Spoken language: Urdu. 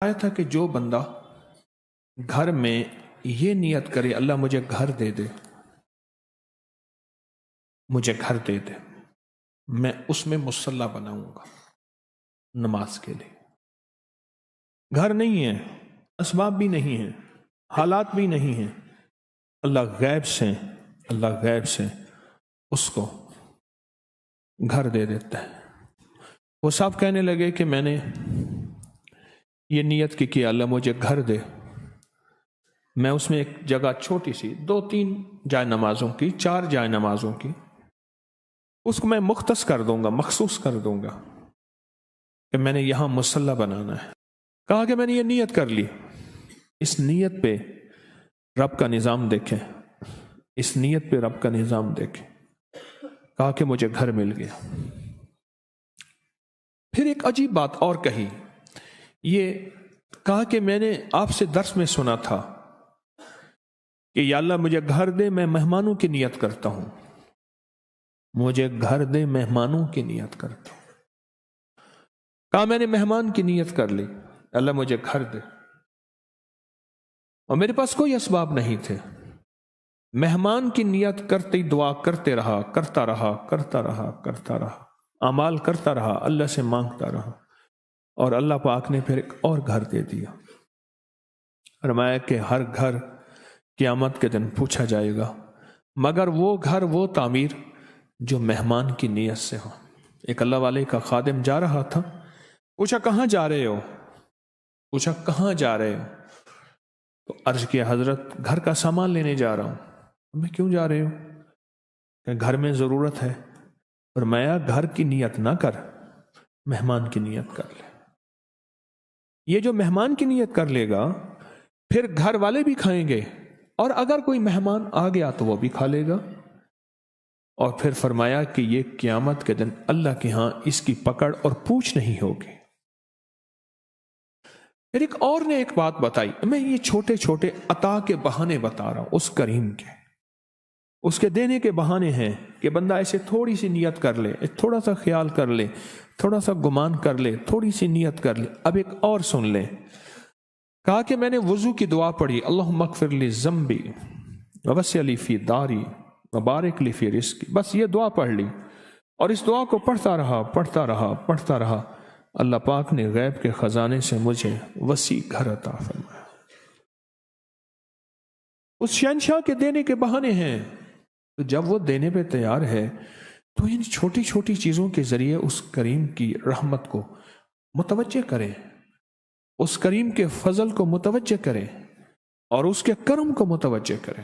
آیا تھا کہ جو بندہ گھر میں یہ نیت کرے اللہ مجھے گھر دے دے، مجھے گھر دے دے، میں اس میں مصلی بناؤں گا نماز کے لیے۔ گھر نہیں ہے، اسباب بھی نہیں ہیں، حالات بھی نہیں ہیں، اللہ غیب سے اس کو گھر دے دیتا ہے۔ وہ صاحب کہنے لگے کہ میں نے یہ نیت کی کہ اللہ مجھے گھر دے، میں اس میں ایک جگہ چھوٹی سی 2-3 جائے نمازوں کی، 4 جائے نمازوں کی، اس کو میں مختص کر دوں گا، مخصوص کر دوں گا کہ میں نے یہاں مصلی بنانا ہے۔ کہا کہ میں نے یہ نیت کر لی۔ اس نیت پہ رب کا نظام دیکھیں، اس نیت پہ رب کا نظام دیکھیں۔ کہا کہ مجھے گھر مل گیا۔ پھر ایک عجیب بات اور کہی، یہ کہا کہ میں نے آپ سے درس میں سنا تھا کہ یا اللہ مجھے گھر دے، میں مہمانوں کی نیت کرتا ہوں، مجھے گھر دے، مہمانوں کی نیت کرتا ہوں۔ کہا میں نے مہمان کی نیت کر لی، اللہ مجھے گھر دے، اور میرے پاس کوئی اسباب نہیں تھے۔ مہمان کی نیت کرتے دعا کرتے رہا، کرتا رہا، اعمال کرتا رہا، اللہ سے مانگتا رہا، اور اللہ پاک نے پھر ایک اور گھر دے دیا۔ فرمایا کہ ہر گھر قیامت کے دن پوچھا جائے گا، مگر وہ گھر، وہ تعمیر جو مہمان کی نیت سے ہو۔ ایک اللہ والے کا خادم جا رہا تھا، پوچھا کہاں جا رہے ہو؟ تو عرض کیا حضرت گھر کا سامان لینے جا رہا ہوں۔ میں کیوں جا رہے ہو؟ کہ گھر میں ضرورت ہے۔ فرمایا گھر کی نیت نہ کر، مہمان کی نیت کر لے۔ یہ جو مہمان کی نیت کر لے گا پھر گھر والے بھی کھائیں گے، اور اگر کوئی مہمان آ گیا تو وہ بھی کھا لے گا۔ اور پھر فرمایا کہ یہ قیامت کے دن اللہ کے ہاں اس کی پکڑ اور پوچھ نہیں ہوگی۔ پھر ایک اور نے ایک بات بتائی، میں یہ چھوٹے چھوٹے عطا کے بہانے بتا رہا ہوں اس کریم کے، اس کے دینے کے بہانے ہیں کہ بندہ ایسے تھوڑی سی نیت کر لے، تھوڑا سا خیال کر لے، تھوڑا سا گمان کر لے، تھوڑی سی نیت کر لے۔ اب ایک اور سن لیں۔ کہا کہ میں نے وضو کی دعا پڑھی، اللہم اغفر لی ذنبی ووسع لی فی داری وبارک لی فی رزقی، بس یہ دعا پڑھ لی، اور اس دعا کو پڑھتا رہا، اللہ پاک نے غیب کے خزانے سے مجھے وسیع گھر عطا فرمایا۔ اس شہنشاہ کے دینے کے بہانے ہیں، تو جب وہ دینے پہ تیار ہے تو ان چھوٹی چھوٹی چیزوں کے ذریعے اس کریم کی رحمت کو متوجہ کریں، اس کریم کے فضل کو متوجہ کریں، اور اس کے کرم کو متوجہ کریں۔